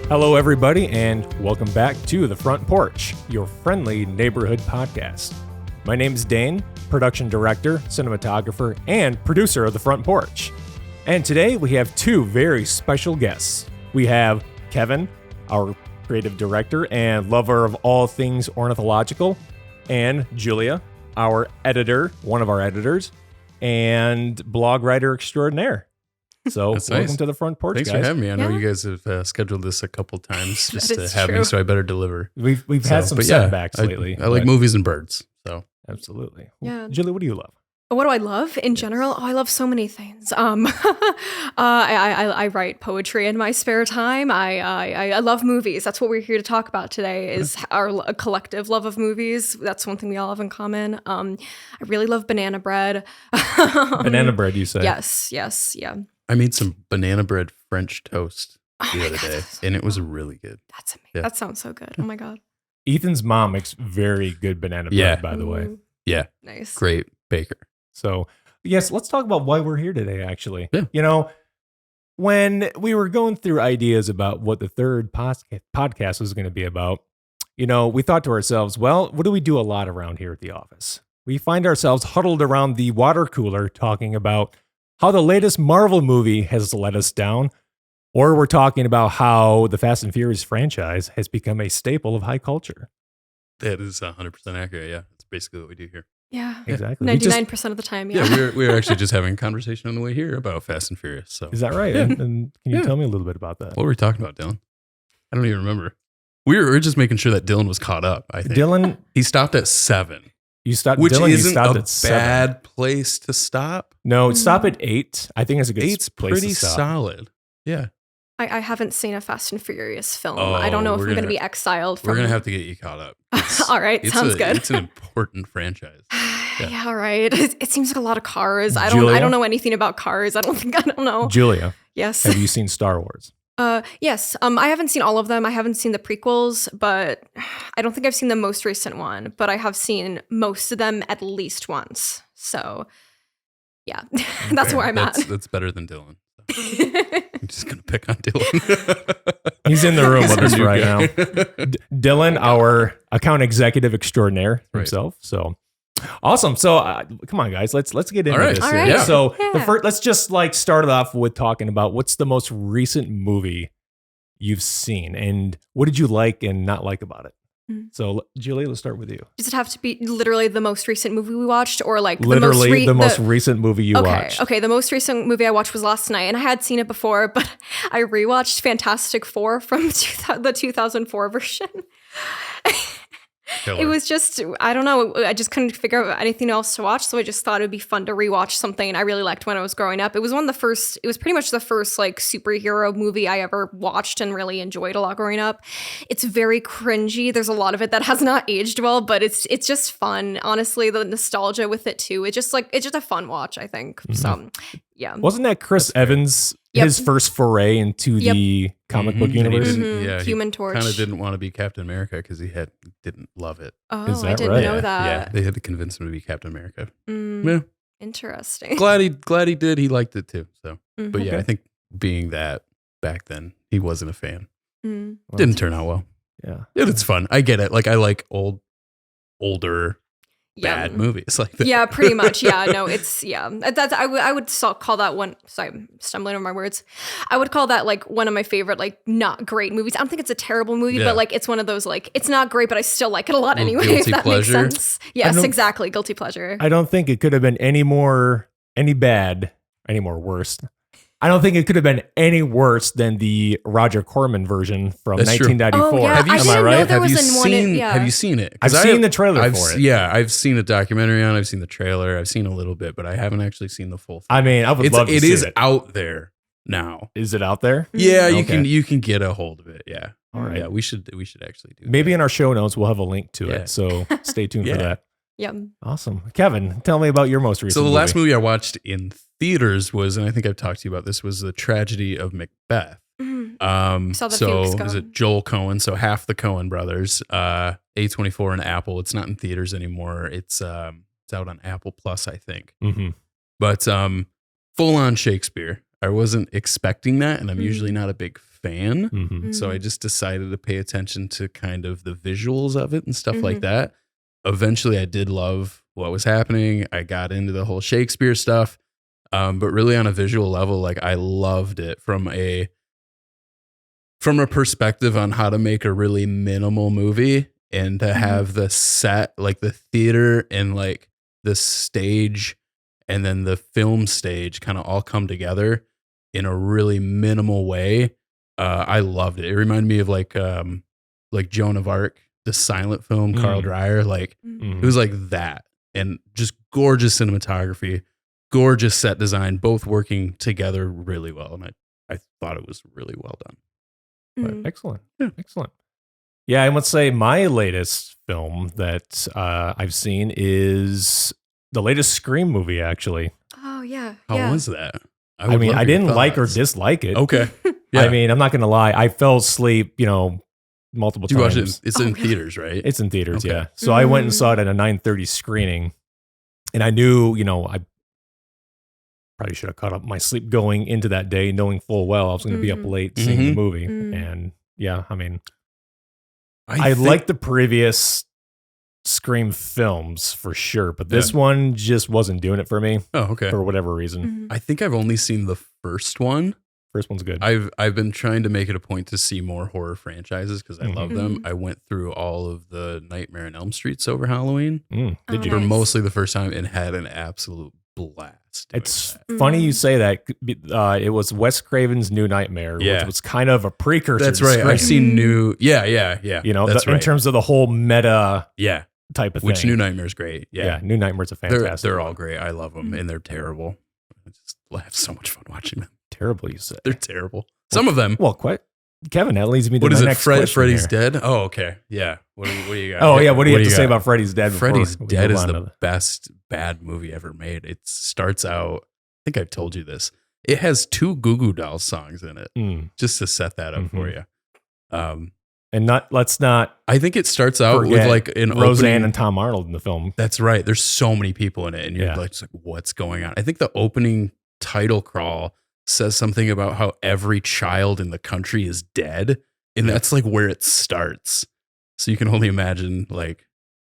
Hello, everybody, and welcome back to The Front Porch, your friendly neighborhood podcast. My name is Dane, production director, cinematographer, and producer of The Front Porch. And today we have two very special guests. We have Kevin, our creative director and lover of all things ornithological, and Julia, our editor, one of our editors, and blog writer extraordinaire. So welcome to The Front Porch, Thanks guys. for having me. I know you guys have scheduled this a couple times just to have true. me, so I better deliver. We've had some setbacks lately. I like movies and birds, so. Absolutely. Yeah. Julia, what do you love? What do I love in general? Oh, I love so many things. I write poetry in my spare time. I love movies. That's what we're here to talk about today is our collective love of movies. That's one thing we all have in common. I really love banana bread. Banana bread, you say? Yes, yeah. I made some banana bread French toast the other day, and it was really good. That's amazing. That sounds so good. Oh my God. Ethan's mom makes very good banana bread, by the way. Ooh, Yeah. nice. Great baker. So, yes, let's talk about why we're here today, actually. Yeah. You know, when we were going through ideas about what the third podcast was going to be about, you know, we thought to ourselves, well, what do we do a lot around here at the office? We find ourselves huddled around the water cooler talking about how the latest Marvel movie has let us down, or we're talking about how the Fast and Furious franchise has become a staple of high culture. That is 100% accurate. Yeah. That's basically what we do here. Yeah. Exactly. 99% of the time, yeah. Yeah, we were actually just having a conversation on the way here about Fast and Furious. So Is that right? Yeah. And can you Yeah. tell me a little bit about that? what were we talking about, Dylan? I don't even remember. We were just making sure that Dylan was caught up, I think. Dylan, He stopped at 7. you stopped. Which Dylan, you isn't stopped a at 7. bad place to stop. No, stop at 8. I think it's a good 8's place pretty to stop. solid. Yeah. I haven't seen a Fast and Furious film. Oh, I don't know if we're I'm going to gonna- be exiled from We're going to have to get you caught up. All right, sounds good. It's an important franchise. Yeah, all right. It seems like a lot of cars. I Julia? don't know anything about cars. I don't know. Julia, Yes. have you seen Star Wars? Yes. I haven't seen all of them. I haven't seen the prequels, but I don't think I've seen the most recent one, but I have seen most of them at least once. So, yeah. That's where I'm at. That's better than Dylan. I'm just going to pick on Dylan. He's in the room He's with our us new right guy. now. Dylan, our account executive extraordinaire Right. himself. So awesome. So come on, guys, let's get into All right. this. All here. right. Yeah. So Yeah. let's just start it off with talking about what's the most recent movie you've seen and what did you like and not like about it? Mm. So Julia, let's start with you. Does it have to be literally the most recent movie we watched or like Literally the most recent movie you Okay, watched. okay. The most recent movie I watched was last night, and I had seen it before, but I rewatched Fantastic Four from the 2004 version. Killer. It was just, I don't know, I just couldn't figure out anything else to watch, so I just thought it'd be fun to rewatch something I really liked when I was growing up. It was pretty much the first like superhero movie I ever watched and really enjoyed a lot growing up. It's very cringy. There's a lot of it that has not aged well, but it's just fun. Honestly, the nostalgia with it too. It's just a fun watch, I think. Mm-hmm. So, yeah. Wasn't that Chris Evans Yep. his first foray into Yep. the comic book And he universe? didn't- Mhm. yeah, he Human Torch. kind of didn't want to be Captain America because he didn't love it. Oh, Is I that didn't right? know Yeah, that. they had to convince him to be Captain America. Mm, Yeah, Interesting. glad he did. He liked it too. So, Mhm. but yeah, Okay. I think being that back then, he wasn't a fan. Mm. Well, Didn't turn out well. Yeah. It's fun. I get it. Like I like older Yeah. bad movies like that. Yeah, pretty much. Yeah, no, it's That's I would call that one. Sorry, I'm stumbling over my words. I would call that like one of my favorite like not great movies. I don't think it's a terrible movie, Yeah. but like it's one of those like it's not great, but I still like it a lot Little anyway. If guilty that pleasure. makes sense. Yes, don't- exactly. Guilty pleasure. I don't think it could have been any more worse. I don't think it could have been any worse than the Roger Corman version from That's true. 1994. Oh, yeah. Have you I Am didn't I know right? there Have you was one seen? yeah. Have you seen it? I've 'Cause seen the trailer I've for it. Yeah, I've seen a documentary on. I've seen the trailer. I've seen a little bit, but I haven't actually seen the full thing. I mean, I would love to It see is it. out there now. Is it out there? Yeah, Okay. you can get a hold of it. Yeah. All right. Yeah, we should actually do Maybe that. in our show notes we'll have a link to Yeah. it. So stay tuned Yeah. for that. Yeah. Awesome. Kevin, tell me about your most recent So the movie. last movie I watched in theaters was, and I think I've talked to you about this, was The Tragedy of Macbeth. Mhm. So Saw that a few weeks ago. is it Joel Cohen? So half the Cohen brothers, A24 and Apple. It's not in theaters anymore. It's out on Apple Plus, I think. Mm-hmm. But full on Shakespeare. I wasn't expecting that, and I'm Mhm. usually not a big fan. Mm-hmm. So I just decided to pay attention to kind of the visuals of it and stuff like that. Eventually, I did love what was happening. I got into the whole Shakespeare stuff. But really on a visual level, like I loved it from a perspective on how to make a really minimal movie and to have the set, like the theater and like the stage and then the film stage kind of all come together in a really minimal way. I loved it. It reminded me of like Joan of Arc, the silent film, Carl Dreyer. Like it was like that, and just gorgeous cinematography, gorgeous set design, both working together really well. And I thought it was really well done. But, Excellent. Yeah. Excellent. Yeah, I would say my latest film that I've seen is the latest Scream movie, actually. Oh, yeah. How was that? I mean, I didn't like or dislike it. Okay. Yeah. I mean, I'm not going to lie. I fell asleep, multiple Did you times. watch it? It's in theaters, right? It's in theaters, Okay. yeah. So I went and saw it at a 9:30 screening, and I knew, I probably should have caught up my sleep going into that day, knowing full well I was going to be up late seeing the movie. And yeah, I mean, I like the previous Scream films for sure, but this one just wasn't doing it for me. Oh, okay. For whatever reason. I think I've only seen the first one. First one's good. I've been trying to make it a point to see more horror franchises because I love them. I went through all of the Nightmare on Elm Streets over Halloween. Did you? For mostly the first time and had an absolute blast. It's funny you say that. It was Wes Craven's New Nightmare, which was kind of a precursor. That's to right. Scream. I've seen new. Yeah. That's right. In terms of the whole meta type of thing. Which New Nightmare's great. Yeah. New Nightmares are fantastic. They're all great. I love them and they're terrible. I just have so much fun watching them. Terrible, you say. They're terrible. Some of them. Well, quite. Kevin, that leads me to what my is it? next question. Freddy's here. Dead? Oh, okay. Yeah. What do you got? Oh, yeah. What do you have to say about Freddy's Dead? Freddy's Dead is the best bad movie ever made. It starts out, I think I've told you this. It has 2 Goo Goo Dolls songs in it, just to set that up for you. And let's not. I think it starts out with like an Roseanne opening, and Tom Arnold in the film. That's right. There's so many people in it, and you're like, what's going on? I think the opening title crawl says something about how every child in the country is dead, and that's like where it starts. So you can only imagine like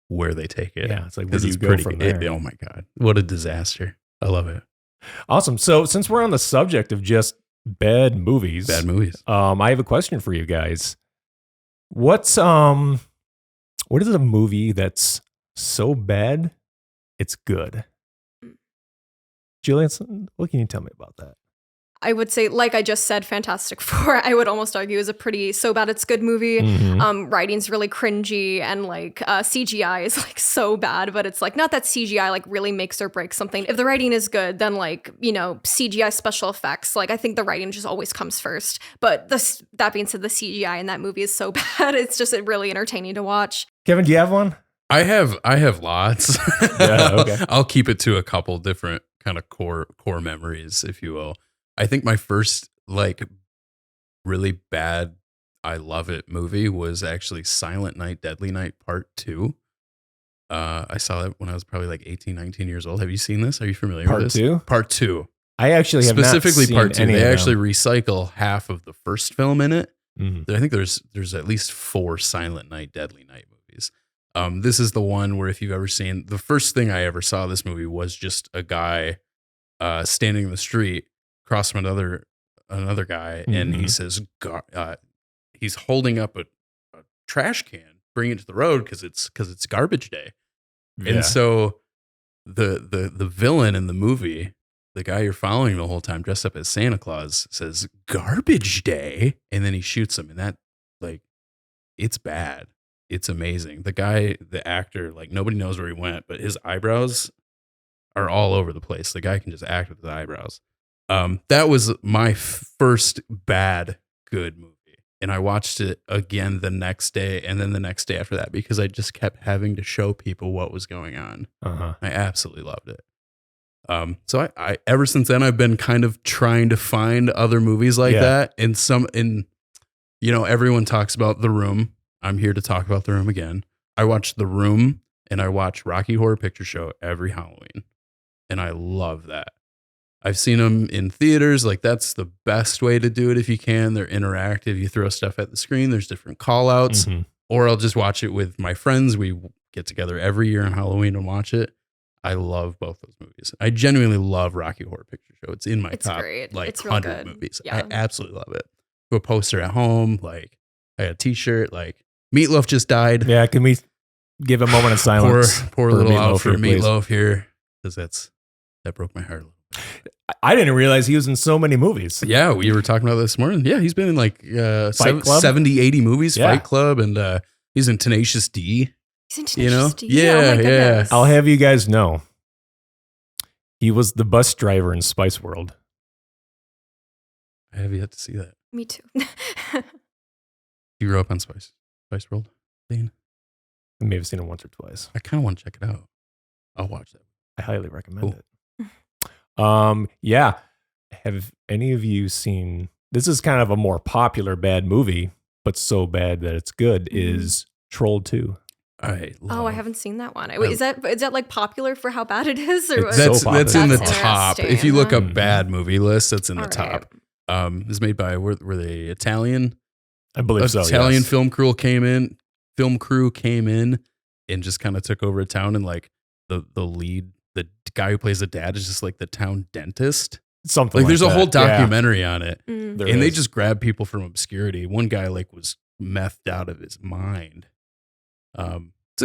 where they take it. Yeah, it's like where do you go from there? Oh my god, what a disaster! I love it. Awesome. So since we're on the subject of just bad movies, I have a question for you guys. What is a movie that's so bad it's good? Julian, what can you tell me about that? I would say, like I just said, Fantastic Four, I would almost argue is a pretty so bad it's good movie. Writing's really cringy and like CGI is like so bad, but it's like not that CGI like really makes or breaks something. If the writing is good, then like, CGI special effects, like I think the writing just always comes first. But that being said, the CGI in that movie is so bad. It's just really entertaining to watch. Kevin, do you have one? I have lots. Yeah, okay. I'll keep it to a couple different kind of core memories, if you will. I think my first like really bad I love it movie was actually Silent Night, Deadly Night Part 2. I saw that when I was probably like 18, 19 years old. Have you seen this? Are you familiar with this? Part 2. I actually have specifically not seen Part 2. any They of actually them. recycle half of the first film in it. I think there's at least 4 Silent Night, Deadly Night movies. This is the one where if you've ever seen, the first thing I ever saw this movie was just a guy standing in the street across from another guy, and he says he's holding up a trash can, bring it to the road because it's garbage day. And so the villain in the movie, the guy you're following the whole time dressed up as Santa Claus, says garbage day, and then he shoots him, and that like it's bad. It's amazing. The guy, the actor, like nobody knows where he went, but his eyebrows are all over the place. The guy can just act with his eyebrows. That was my first bad good movie. And I watched it again the next day and then the next day after that because I just kept having to show people what was going on. I absolutely loved it. So I ever since then I've been kind of trying to find other movies like that. And everyone talks about The Room. I'm here to talk about The Room again. I watch The Room and I watch Rocky Horror Picture Show every Halloween. And I love that. I've seen them in theaters. Like that's the best way to do it if you can. They're interactive. You throw stuff at the screen. There's different call outs. Mhm. Or I'll just watch it with my friends. We get together every year on Halloween and watch it. I love both those movies. I genuinely love Rocky Horror Picture Show. It's in my top great. like It's real 100 good. movies. Yeah. I absolutely love it. A poster at home. Like I got a T-shirt. Like Meat Loaf just died. Yeah, can we give a moment of silence? Poor for little Meat out Loaf for here, Meat please? Loaf here because that broke my heart a little. I didn't realize he was in so many movies. Yeah, we were talking about this morning. Yeah, he's been in like Fight Club? 70, 80 movies, Yeah. Fight Club, and he's in Tenacious D. He's in You know? Tenacious D. Oh my Yeah, goodness. I'll have you guys know, he was the bus driver in Spice World. I have yet to see that. Me too. You grew up on Spice World, Dane? I may have seen it once or twice. I kind of want to check it out. I'll watch that. I highly recommend Cool. it. Yeah. Have any of you seen, this is kind of a more popular bad movie, but so bad that it's good, is Troll 2. I I haven't seen that one. Wait, is that like popular for how bad it is? Or It's what? so That's in the That's top. If interesting. you look up Mhm. bad movie list, that's in the All top. right. It's made by were they Italian? I believe so. Italian yes. film crew came in and just kind of took over a town, and like the lead, the guy who plays the dad is just like the town dentist. Something Like there's a that. whole Yeah, documentary on it. Mm. there And they is. just grab people from obscurity. One guy like was methed out of his mind. It's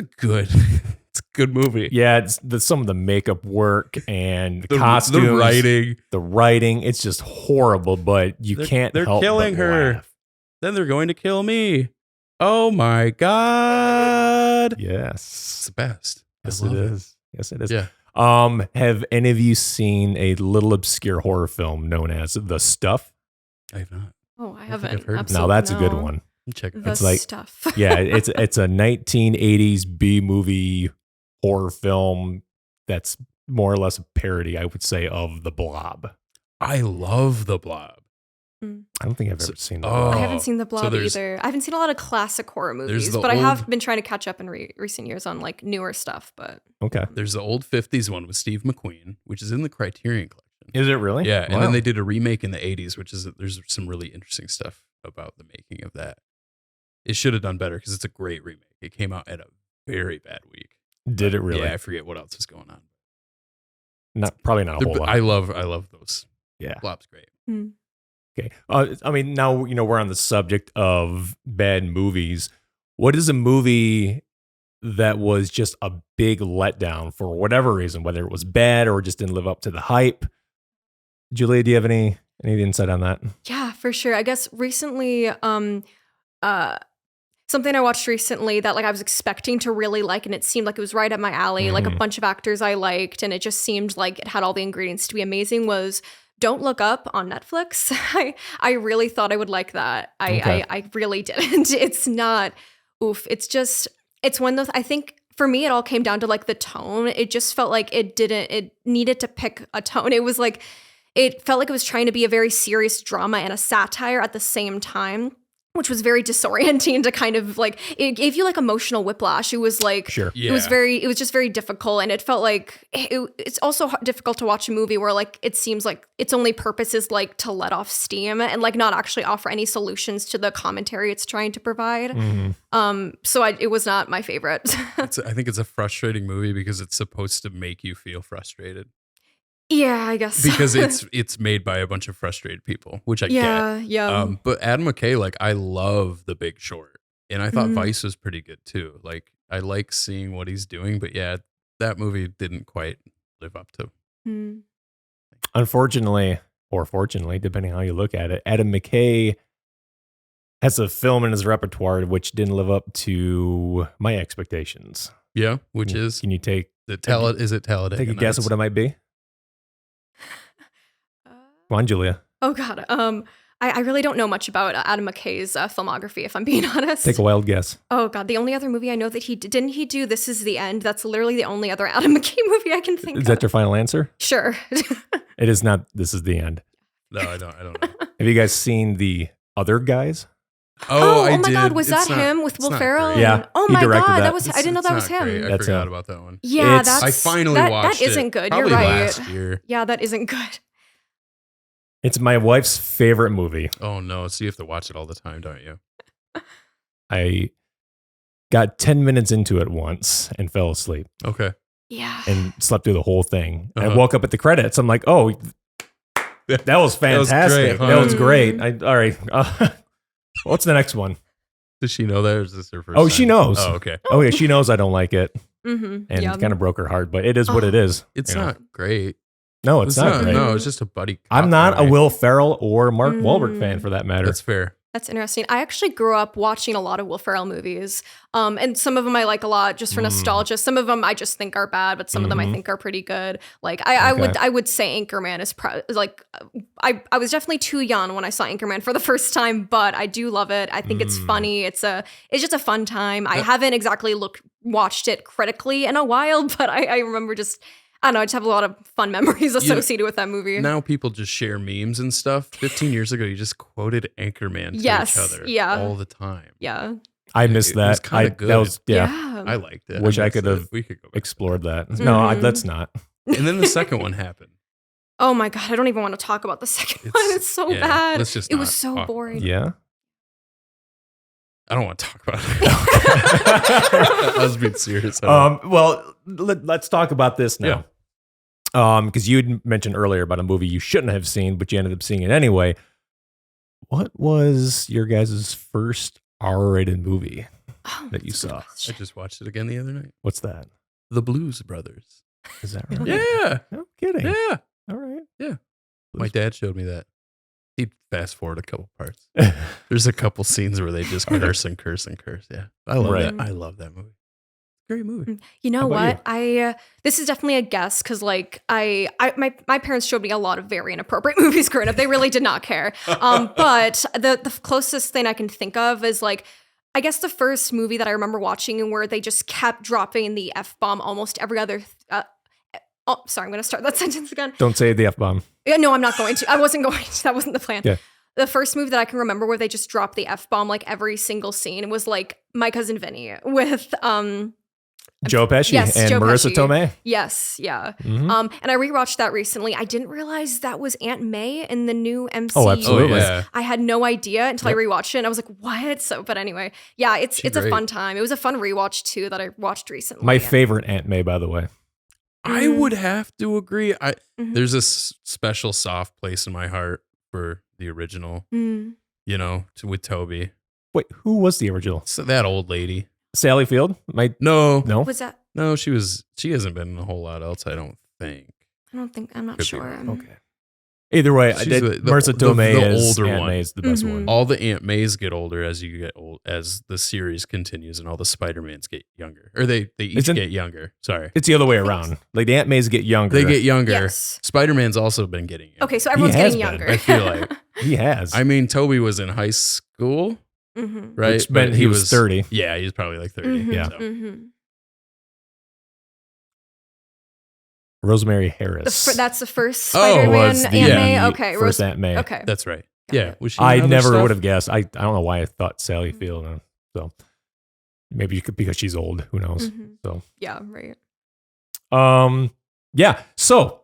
a good movie. Yeah, it's some of the makeup work and the, The costumes, writing. the writing. It's just horrible, but you can't They're help killing but her. laugh. Then they're going to kill me. Oh my God. It's Yes. the best. Yes, I it love is. Yes, it is. Yeah. Have any of you seen a little obscure horror film known as The Stuff? I have not. Oh, I think haven't. I've heard of it. Now Absolutely that's a good no. one. Check it The out. It's like- stuff. Yeah, it's a 1980s B movie horror film that's more or less a parody, I would say, of The Blob. I love The Blob. I don't think I've ever seen The oh, Blob. I haven't seen The Blob there's- either. I haven't seen a lot of classic horror movies, the but I have old- been trying to catch up in recent years on like newer stuff. But Okay. There's the old 50s one with Steve McQueen, which is in the Criterion Collection. Is it really? Yeah, and Wow. then they did a remake in the 80s, which is there's some really interesting stuff about the making of that. It should have done better because it's a great remake. It came out at a very bad week. Did it really? Yeah, I forget what else is going on. Probably not a whole lot. I love those. Yeah. Blob's great. Okay. I mean, now we're on the subject of bad movies. What is a movie that was just a big letdown for whatever reason, whether it was bad or just didn't live up to the hype? Julia, do you have any insight on that? yeah, for sure. I guess recently, something I watched recently that like I was expecting to really like, and it seemed like it was right up my alley. Like a Mhm. bunch of actors I liked, and it just seemed like it had all the ingredients to be amazing. Was Don't Look Up on Netflix. I really thought I would like that. Okay. I really didn't. It's not. Oof. It's one of those. I think for me, it all came down to like the tone. It just felt like it needed to pick a tone. It was like, it felt like it was trying to be a very serious drama and a satire at the same time, which was very disorienting to kind of like, it gave you like emotional whiplash. It was like, Sure. Yeah. it was just very difficult. And it felt like it's also difficult to watch a movie where like, it seems like its only purpose is like to let off steam and like not actually offer any solutions to the commentary it's trying to provide. Mhm. So it was not my favorite. I think it's a frustrating movie because it's supposed to make you feel frustrated. Yeah, I guess so. Because it's made by a bunch of frustrated people, which I get. Yeah. But Adam McKay, like I love The Big Short, and I thought Mhm. Vice was pretty good too. Like I like seeing what he's doing, but yeah, that movie didn't quite live up to. Mm. Unfortunately, or fortunately, depending on how you look at it, Adam McKay has a film in his repertoire which didn't live up to my expectations. Yeah, which is Can you take is it Talladega? take a guess of Nights? what it might be? Come on, Julia. Oh God. I really don't know much about Adam McKay's filmography, if I'm being honest. Take a wild guess. Oh God, the only other movie I know that didn't he do This Is the End? That's literally the only other Adam McKay movie I can think Is of. that your final answer? Sure. It is not. This is the end. No, I don't know. Have you guys seen The Other Guys? Oh I my did. God, was It's that not- him with it's Will not Ferrell? great. Yeah, Oh he my directed God, that. I didn't know that was It's not him. great. I That's forgot him. about that one. Yeah, It's- I finally that watched it. isn't good. Probably You're right. last year. Yeah, that isn't good. It's my wife's favorite movie. Oh no! So you have to watch it all the time, don't you? I got 10 minutes into it once and fell asleep Okay. Yeah. and slept through the whole thing. I Uh-huh. woke up at the credits. I'm like, oh, that was fantastic. great, huh? That was great. All right. What's the next one? Does she know that, or is this her first? Oh, time? she knows. Oh, okay. Oh, yeah, she knows I don't like it. Mm-hmm. And Yeah. it kind of broke her heart, but it is what it is. It's you know. not great. No, it's not great. No, it's just a buddy. I'm cop not a movie. Will Ferrell or Mark Wahlberg fan for that matter. That's fair. That's interesting. I actually grew up watching a lot of Will Ferrell movies. And some of them I like a lot just for nostalgia. Some of them I just think are bad, but some of them I think are pretty good. Like I would say Anchorman is I was definitely too young when I saw Anchorman for the first time, but I do love it. I think it's funny. It's just a fun time. I haven't exactly watched it critically in a while, but I remember I don't know, I just have a lot of fun memories associated with that movie. Now people just share memes and stuff. 15 years ago, you just quoted Anchorman to Yes, each other yeah. all the time. Yeah. I missed It was that. kinda good. That was I liked it. Wish I missed could it. have We could go back. explored that. No, let's not. And then the second one happened. Oh my God, I don't even want to talk about the second one. It's so yeah, bad. let's just It was not so talk boring. Yeah. I don't want to talk about it. I was being serious. Well, let's talk about this now. Because you had mentioned earlier about a movie you shouldn't have seen, but you ended up seeing it anyway. What was your guys' first R-rated movie that you saw? I just watched it again the other night. What's that? The Blues Brothers. Is that right? Yeah. No kidding. Yeah. All right. Yeah. My dad showed me that. He'd fast forward a couple parts. There's a couple scenes where they just curse and curse and curse. Yeah. I love Right. that. I love that movie. Great movie. You know How about what? I this is definitely a guess because like my parents showed me a lot of very inappropriate movies growing up. They really did not care. But the closest thing I can think of is like I guess the first movie that I remember watching and where they just kept dropping the F-bomb almost every other. Oh, sorry, I'm going to start that sentence again. Don't say the F-bomb. Yeah, no, I'm not going to. I wasn't going to. That wasn't the plan. Yeah. The first movie that I can remember where they just dropped the F-bomb like every single scene was like My Cousin Vinny with Joe Pesci Yes, and Joe Marissa Pesci. Tomei. Yes, yeah. Mhm. And I rewatched that recently. I didn't realize that was Aunt May in the new MCU. Oh, absolutely. yeah. I had no idea until Yep. I rewatched it, and I was like, "What?" So, but anyway, yeah, it's She's a great. fun time. It was a fun rewatch too that I watched recently. My favorite Aunt May, by the way. I Mm. would have to agree. Mhm. There's a special soft place in my heart for the original, Mm. you know, with Toby. Wait, who was the original? So that old lady. Sally Field? No, No. Was that? no, she hasn't been in a whole lot else, I don't think. I'm not Could be sure. wrong. Okay. Either way, I She's did. the- Marissa the Tomei is older Aunt one. May is the best Mhm. one. All the Aunt Mays get older as you get old, as the series continues, and all the Spider-Mans get younger. Or they each Isn't- get younger. Sorry. It's the other way around. Like the Aunt Mays get younger. They get younger. Yes. Spider-Man's also been getting younger. Okay, so everyone's has getting been, younger. I feel like. He has. I mean, Toby was in high school, Mhm. right? Which meant he was 30. Yeah, he was probably like 30. Mhm. Yeah. So. Mhm. Rosemary Harris. That's the first Oh, Spider-Man was Aunt the May. Okay, first Aunt May. Okay. That's right. Got Yeah. it. Was she in I other never stuff? would have guessed. I don't know why I thought Sally Field. So maybe you could, because she's old. Who knows? Mhm. So Yeah, right. yeah. So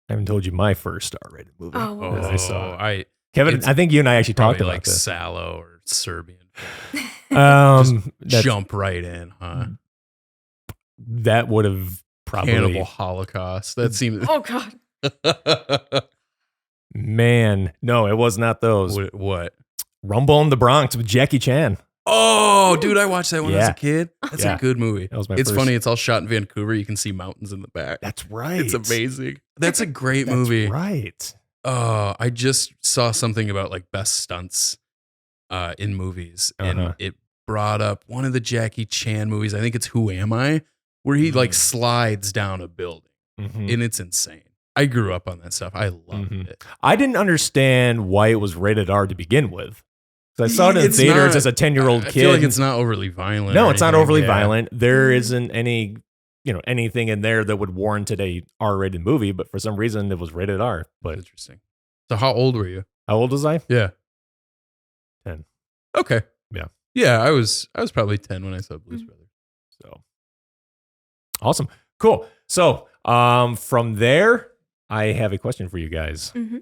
I haven't told you my first R-rated movie Oh, what that was I it? saw. Kevin, it's I think you and I actually talked Probably about like this. Sallow or Serbian. That's- Jump right in, huh? That would have probably Cannibal Holocaust. That seems. Oh God. Man, no, it was not those. What? Rumble in the Bronx with Jackie Chan. Oh, dude, I watched that when I was Yeah. a kid. That's Yeah. a good movie. That was my It's first. funny. It's all shot in Vancouver. You can see mountains in the back. That's right. It's amazing. That's a great That's movie. right. I just saw something about like best stunts in movies, and Uh-huh. it brought up one of the Jackie Chan movies. I think it's Who Am I, where he like slides down a building, Mhm. and it's insane. I grew up on that stuff. I loved Mhm. it. I didn't understand why it was rated R to begin with. 'Cause I saw it in It's theaters not- as a 10-year-old I kid. feel like it's not overly violent. No, or it's not anything. overly Yeah. violent. There Mhm. isn't any, anything in there that would warrant a R-rated movie, but for some reason it was rated R. But Interesting. So how old were you? how old was I? Yeah. 10. Okay. Yeah. Yeah, I was probably 10 when I saw Blues Mhm. Brothers. So awesome. Cool. So from there, I have a question for you guys. Mm-hmm.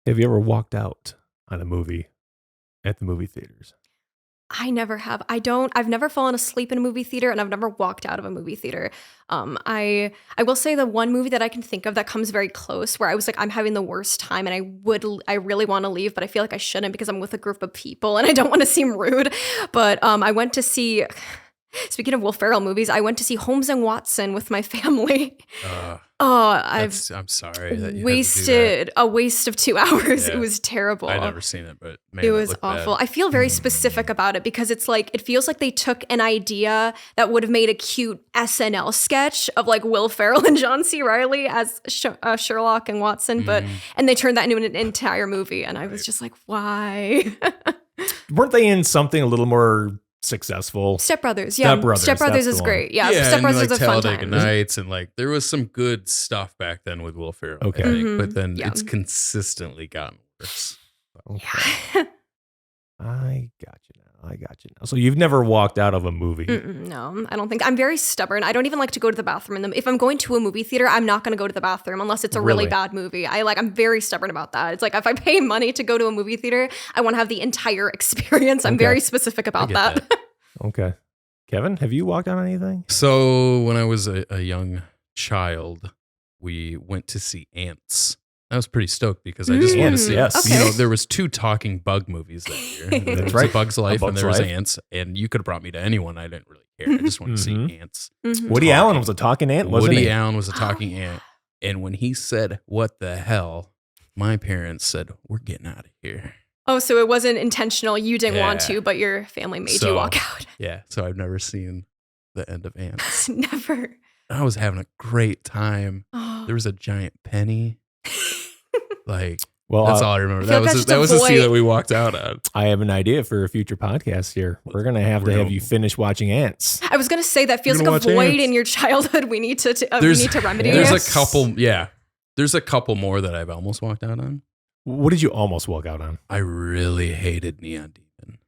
Have you ever walked out on a movie at the movie theaters? I never have. I've never fallen asleep in a movie theater, and I've never walked out of a movie theater. I will say the one movie that I can think of that comes very close, where I was like, I'm having the worst time, and I really want to leave, but I feel like I shouldn't because I'm with a group of people, and I don't want to seem rude. But I went to see. Speaking of Will Ferrell movies, I went to see Holmes and Watson with my family. I'm sorry that you wasted a waste of 2 hours. Yeah. It was terrible. I've never seen it, but man, it was looked awful. bad. I feel very specific about it because it's like it feels like they took an idea that would have made a cute SNL sketch of like Will Ferrell and John C. Reilly as Sherlock and Watson, and they turned that into an entire movie, and I was just like, why? Weren't they in something a little more successful? Step Brothers, yeah. Step Brothers is great. Yeah, Step Brothers is a fun Talladega time. Nights, and like there was some good stuff back then with Will Ferrell. Okay. I think, Mhm. but then Yeah. it's consistently gotten worse. Okay. I got you now. So you've never walked out of a movie. No, I don't think. I'm very stubborn. I don't even like to go to the bathroom in them. If I'm going to a movie theater, I'm not going to go to the bathroom unless it's a really Really? bad movie. I'm very stubborn about that. It's like if I pay money to go to a movie theater, I want to have the entire experience. I'm Okay. very specific about get that. Okay. Kevin, have you walked out on anything? So when I was a young child, we went to see Ants. I was pretty stoked because I just wanted to see. Yes. You know, Okay. there was 2 talking bug movies that year. There That's was right. A Bug's Life A and Bug's there was Life. Ants. And you could have brought me to anyone. I didn't really care. I just wanted to see Mhm. Ants. Mhm. Woody Talking. Allen was a talking ant, wasn't Woody he? Allen was a talking ant. And when he said, "What the hell?" my parents said, "We're getting out of here." Oh, so it wasn't intentional. You didn't want Yeah. to, but your family made So- you walk out. Yeah. So I've never seen the end of Ants. Never. I was having a great time. Oh. There was a giant penny. Like, Well, that's all I remember. I feel like That was the scene void. that we walked out on. I have an idea for a future podcast here. We're going to have you finish watching Ants. I was gonna say that feels You're like a gonna watch void Ants. in your childhood. We need to remedy. There's it. a couple. Yeah. There's a couple more that I've almost walked out on. What did you almost walk out on? I really hated Neon Demon.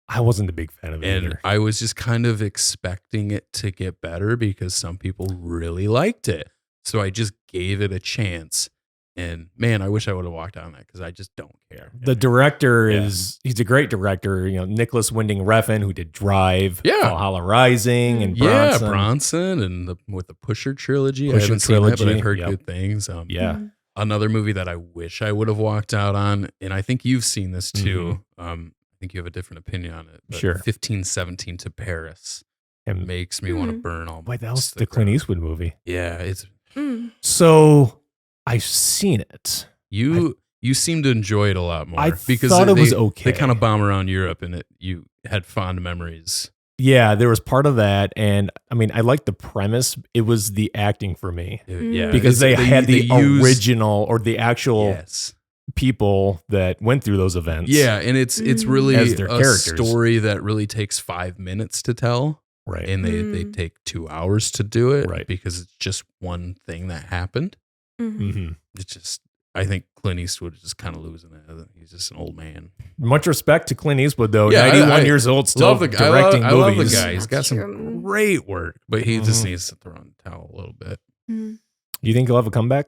I wasn't a big fan of it And either. I was just kind of expecting it to get better because some people really liked it. So I just gave it a chance. And man, I wish I would have walked out on that because I just don't care. The director Yeah. he's a great director. You know, Nicholas Winding Refn, who did Drive, Yeah. Valhalla Rising, and Yeah, Bronson. Bronson and with the Pusher trilogy. I Pusher haven't seen that, but trilogy, I've heard yep. good things. Yeah. Mhm. Another movie that I wish I would have walked out on, and I think you've seen this too. I think you have a different opinion on it. But Sure. 1517 to Paris And makes me want to burn all. wait, that was to the Clint ground. Eastwood movie. Yeah, it's Mm. So I've seen it. you seem to enjoy it a lot more. I because thought it they, was okay. They kind of bomb around Europe, and you had fond memories. Yeah, there was part of that, and I mean, I liked the premise. It was the acting for me Yeah, because they had the used- original or the actual Yes. people that went through those events. Yeah, and it's really As their a characters. story that really takes 5 minets to tell, right. and they take 2 hours to do it, Right. Because it's just one thing that happened. Mhm. hmm It's just, I think Clint Eastwood is just kind of losing it. He's just an old man. Much respect to Clint Eastwood, though. Yeah, 91 I years old, still Love the guy. directing I love the movies. guy. He's got some True. great work, but he just Mhm. needs to throw in the towel a little bit. Mm. You think he'll have a comeback?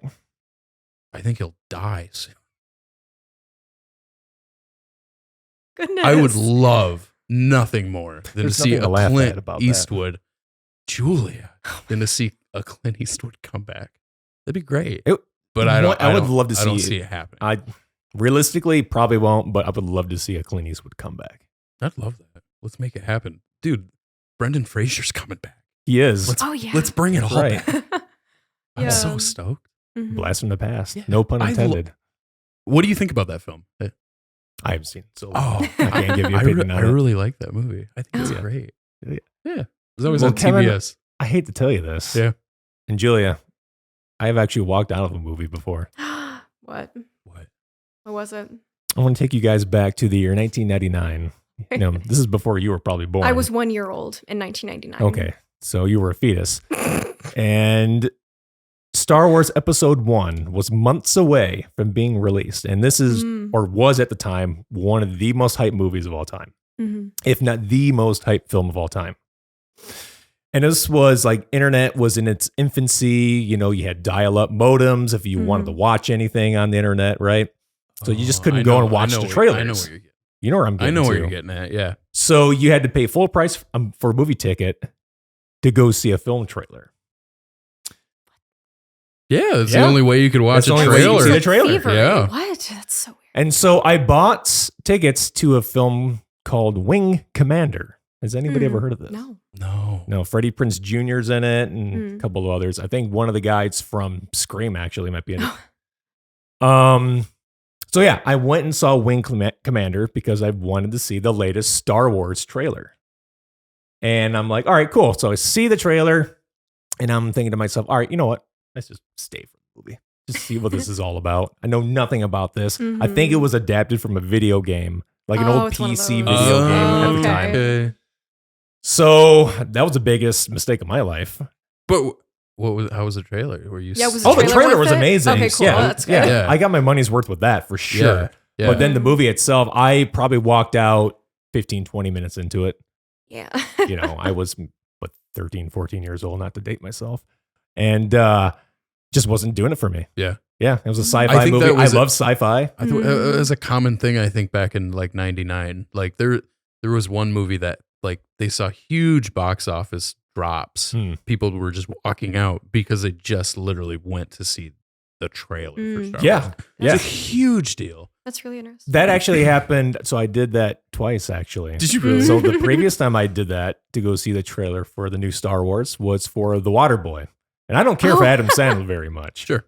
I think he'll die soon. Goodness. I would love nothing more than There's to see nothing to a laugh at Clint about that. Eastwood, Julia, than to see a Clint Eastwood come back. That'd be great. But I don't. I would love to I don't see see it happening. I realistically probably won't, but I would love to see a Clint Eastwood comeback. I'd love that. Let's make it happen, dude. Brendan Fraser's coming back. He is. Let's Oh yeah. let's bring it all Right. back. I'm Yeah. so stoked. Mhm. Blast from the past. Yeah. No pun I lo- intended. What do you think about that film? I haven't seen it, so Oh, I can't give you I, an opinion on it. really like that movie. I think it's Yeah. great. Yeah. Yeah, it was always Well, on Kevin- TBS. I hate to tell you this. Yeah. And Julia, I have actually walked out of a movie before. What? What? What was it? I want to take you guys back to the year 1999. You know, this is before you were probably born. I was 1 year old in 1999. Okay. So you were a fetus. And Star Wars Episode 1 was months away from being released. And this is, or was at the time, one of the most hyped movies of all time, Mhm. if not the most hyped film of all time. And this was like internet was in its infancy. You know, you had dial-up modems if you wanted to watch anything on the internet, right? So you just couldn't go and watch the trailers. I know where you're getting. You know where I'm getting I know where to. you're getting at. Yeah. So you had to pay full price for a movie ticket to go see a film trailer. Yeah, that's the only way you could watch a That's the only way you trailer. could see a trailer. Favorite. Yeah. What? That's so weird. And so I bought tickets to a film called Wing Commander. Has anybody ever heard of this? No. No, Freddie Prinze Jr.'s in it and a couple of others. I think one of the guys from Scream actually might be in it. So yeah, I went and saw Wing Commander because I wanted to see the latest Star Wars trailer. And I'm like, all right, cool. So I see the trailer and I'm thinking to myself, all right, you know what? Let's just stay for the movie. Just see what this is all about. I know nothing about this. I think it was adapted from a video game, like an old PC video game at the time. Okay. So that was the biggest mistake of my life. But how was the trailer? Were you? Yeah, was Oh, the trailer worth was it? amazing. Okay, cool. Yeah, That's good. yeah. I got my money's worth with that for sure. Yeah. But then the movie itself, I probably walked out 15, 20 minutes into it. Yeah. You know, I was, 13, 14 years old, not to date myself. And just wasn't doing it for me. Yeah. Yeah, it was a I sci-fi think movie. that I was love sci-fi. I thought it was a common thing. I think back in like '99, like there was one movie that like they saw huge box office drops. People were just walking out because they just literally went to see the trailer for Star Wars. Yeah. It's a huge deal. That's really interesting. That actually happened. So I did that twice, actually. Did you really? So the previous time I did that to go see the trailer for the new Star Wars was for The Waterboy. And I don't care for Adam Sandler very much. Sure.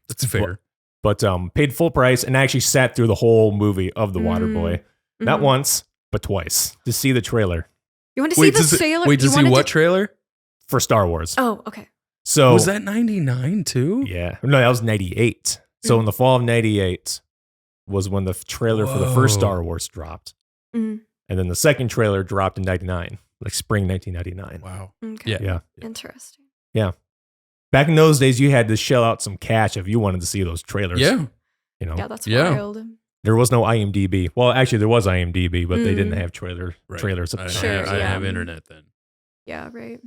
That's fair. But paid full price and actually sat through the whole movie of The Waterboy. Not once, but twice to see the trailer You want to see the trailer? Wait, to see what trailer? for Star Wars. Oh, okay. So Was that 99 too? Yeah. No, that was 98. So in the fall of 98 was when the trailer for the first Star Wars dropped. And then the second trailer dropped in 99, like spring 1999. Wow. Okay. Yeah. Interesting. Yeah. Back in those days, you had to shell out some cash if you wanted to see those trailers. Yeah. You know, Yeah, that's wild. there was no IMDb. Well, actually, there was IMDb, but they didn't have trailers at the I time. Sure, didn't yeah. have internet then. Yeah, right.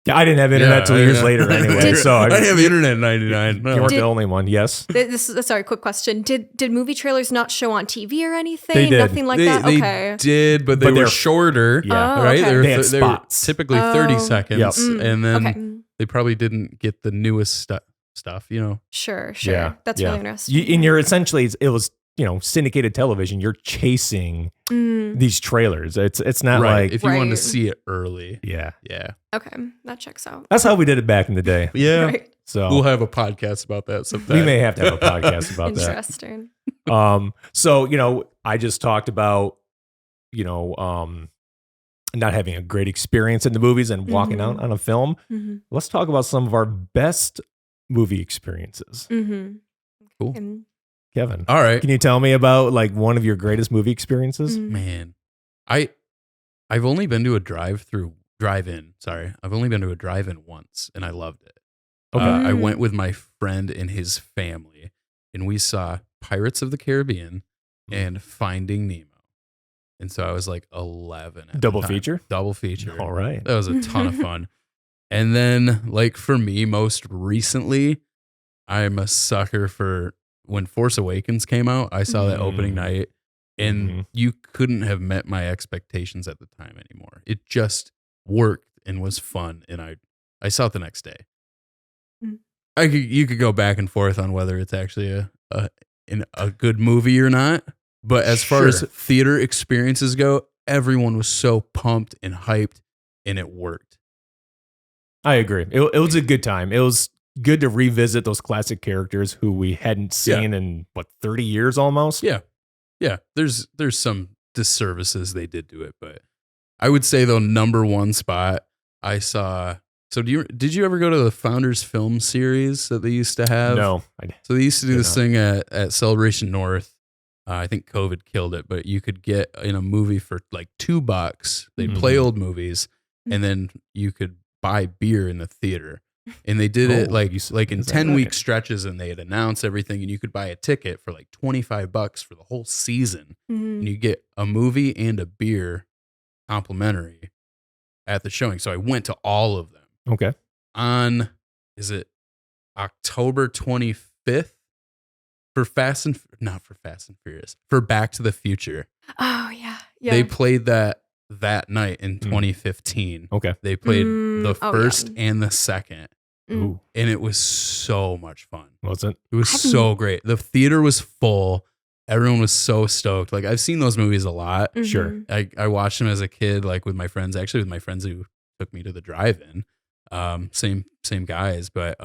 Yeah, I didn't have internet till years later anyway. So I didn't have internet in 99. you weren't the only one. Yes. This is sorry, quick question. Did movie trailers not show on TV or anything? They did. Nothing like that? They Okay. did, but they But were they're- shorter. Yeah. Oh, Right? okay. They had they were spots. typically 30 Oh. seconds. And then Okay. they probably didn't get the newest stuff, you know? Sure. Yeah. That's Yeah. really interesting. And you're essentially, it was, syndicated television. You're chasing these trailers. It's not like, If you wanted to Right. see it early. yeah. Yeah. Okay, that checks out. That's how we did it back in the day. Yeah. Right. So We'll have a podcast about that sometime. we may have to have a podcast about that. Interesting. So, I just talked about, not having a great experience in the movies and walking out on a film. Let's talk about some of our best movie experiences. Cool. Kevin, All right. can you tell me about like one of your greatest movie experiences? Man, I've only been to a drive-in. Sorry, I've only been to a drive-in once, and I loved it. Okay. I went with my friend and his family, and we saw Pirates of the Caribbean and Finding Nemo. And so I was like 11. At Double the time. feature? Double feature. All right. That was a ton of fun. And then, like for me, most recently, I'm a sucker for when Force Awakens came out. I saw that opening night, and you couldn't have met my expectations at the time anymore. It just worked and was fun, and I saw it the next day. You could go back and forth on whether it's actually a good movie or not, but as far as theater experiences go, everyone was so pumped and hyped, and it worked. I agree. It was a good time. It was good to revisit those classic characters who we hadn't seen in 30 years almost. Yeah. There's some disservices they did to it, but I would say though, number one spot I saw. So did you ever go to the Founders Film Series that they used to have? No. So they used to do this thing at Celebration North. I think COVID killed it, but you could get in a movie for like $2. They'd play old movies, and then you could buy beer in the theater. And they did it like in 10-week stretches, and they'd announce everything, and you could buy a ticket for like $25 for the whole season, and you get a movie and a beer complimentary. at the showing. So I went to all of them. Okay. On, is it October 25th? For not for Fast and Furious, for Back to the Future. Oh, yeah. They played that night in 2015. Okay. They played the first and the second. Ooh. And it was so much fun. Was it? It was so great. The theater was full. Everyone was so stoked. Like, I've seen those movies a lot. Mm-hmm. Sure. I watched them as a kid, like with my friends, actually with my friends who took me to the drive-in. Same guys, but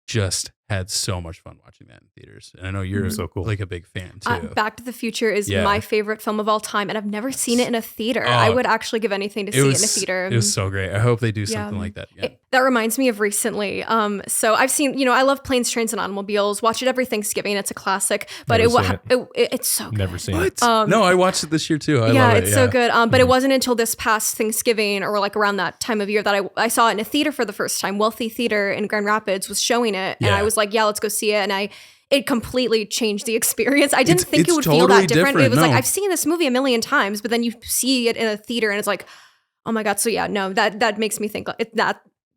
just had so much fun watching that in theaters. And I know you're so cool. like a big fan too. Back to the Future is my favorite film of all time, and I've never seen it in a theater. Oh, I would actually give anything to see it in a theater. It was so great. I hope they do something like that. Yeah. That reminds me of recently. So I've seen, I love Planes, Trains, and Automobiles. Watch it every Thanksgiving. It's a classic, but it's so good. Never seen it. No, I watched it this year too. I love it. It's so good. But it wasn't until this past Thanksgiving or like around that time of year that I saw it in a theater for the first time. Wealthy Theater in Grand Rapids was showing it, and I was like, yeah, let's go see it. And it completely changed the experience. I didn't think it would feel that different. It was like, I've seen this movie a million times, but then you see it in a theater and it's like, oh my God. So yeah, no, that makes me think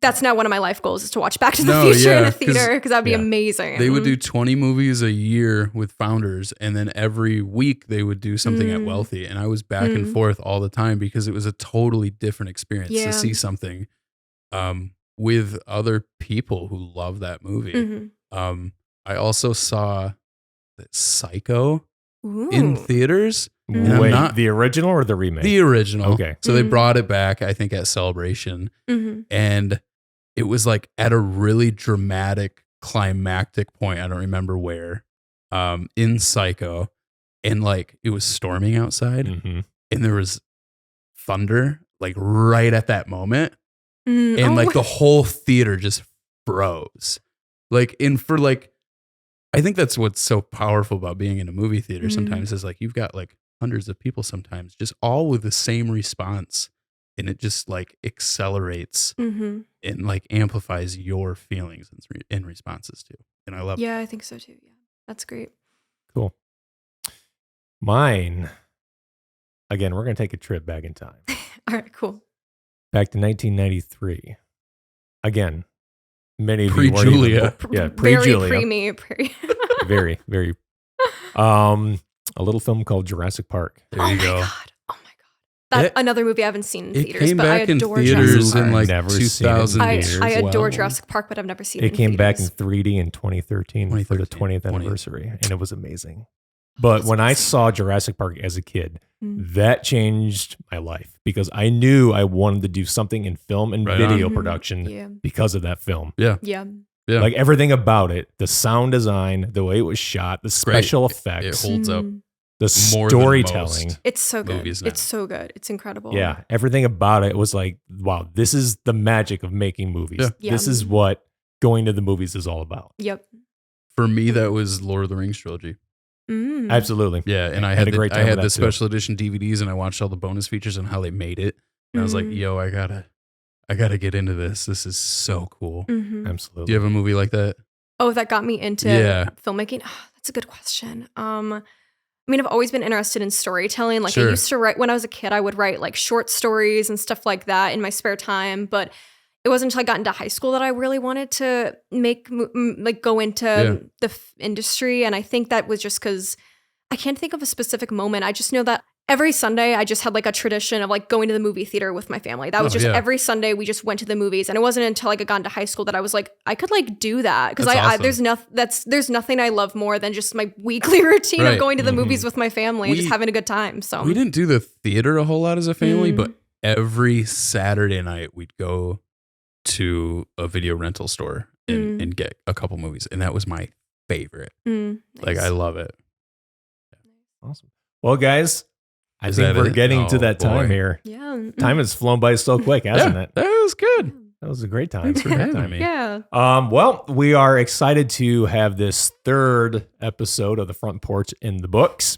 that's now one of my life goals is to watch Back to the Future in a theater because that'd be amazing. They would do 20 movies a year with Founders, and then every week they would do something at Wealthy. And I was back and forth all the time because it was a totally different experience to see something with other people who love that movie. I also saw Psycho in theaters. Wait, the original or the remake? The original. Okay. So they brought it back, I think, at Celebration. And it was like at a really dramatic, climactic point. I don't remember where, in Psycho. And like it was storming outside and there was thunder like right at that moment. And like the whole theater just froze. I think that's what's so powerful about being in a movie theater sometimes is like you've got like hundreds of people sometimes just all with the same response, and it just like accelerates and like amplifies your feelings and responses too. And I love it. Yeah, I think so too. Yeah, that's great. Cool. Mine, again, we're going to take a trip back in time. All right, cool. Back to 1993. Again, many of pre-Julia. Pre-Julia. Very pre-me. Very, very. A little film called Jurassic Park. There you go. Oh my God. That's another movie I haven't seen in theaters, came but I back in adore theaters Jurassic Park. in like Never 2000. I adore Jurassic Park, but I've never seen it. It came in back in theaters. 3D in 2013 for the 20th anniversary, and it was amazing. But when I saw Jurassic Park as a kid, that changed my life because I knew I wanted to do something in film and video production because of that film. Yeah. Like everything about it, the sound design, the way it was shot, the special effects. It holds up. The storytelling. It's so good. It's so good. It's incredible. Yeah. Everything about it was like, wow, this is the magic of making movies. Yeah. This is what going to the movies is all about. Yep. For me, that was Lord of the Rings trilogy. Absolutely. Yeah. And I had the special edition DVDs and I watched all the bonus features and how they made it. And I was like, yo, I gotta get into this. This is so cool. Absolutely. Do you have a movie like that? Oh, that got me into filmmaking? Oh, that's a good question. I mean, I've always been interested in storytelling. Like I used to write, when I was a kid, I would write like short stories and stuff like that in my spare time. But it wasn't until I got into high school that I really wanted to go into the industry. And I think that was just because I can't think of a specific moment. I just know that every Sunday I just had like a tradition of like going to the movie theater with my family. That was just every Sunday we just went to the movies. And it wasn't until like I got into high school that I was like, I could like do that. Because there's nothing I love more than just my weekly routine of going to the movies with my family and just having a good time. So we didn't do the theater a whole lot as a family, but every Saturday night we'd go to a video rental store and get a couple movies. And that was my favorite. Nice. Like I love it. Awesome. Well, guys, I think we're getting to that time here. Yeah. Time has flown by so quick, hasn't it? That was good. That was a great time. Thanks for having me. Yeah. Well, we are excited to have this third episode of The Front Porch in the books.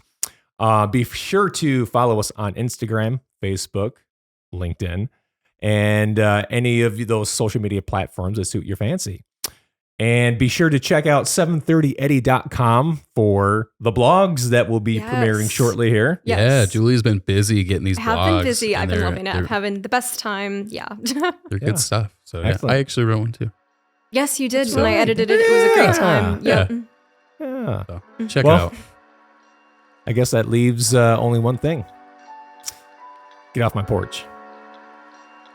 Be sure to follow us on Instagram, Facebook, LinkedIn, and any of those social media platforms that suit your fancy. And be sure to check out 730eddy.com for the blogs that will be premiering shortly here. Yes. Yeah, Julie's been busy getting these blogs. I have been busy. I've been loving it. I'm having the best time. Yeah. They're good stuff. So Excellent. I actually wrote one too. Yes, you did. When I edited it, it was a great time. Yep. Yeah. So check it out. I guess that leaves only one thing. Get off my porch.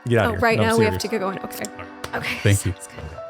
Get out of here. Right No, I'm now we have serious. to get going. Okay. Thank you. Sounds good.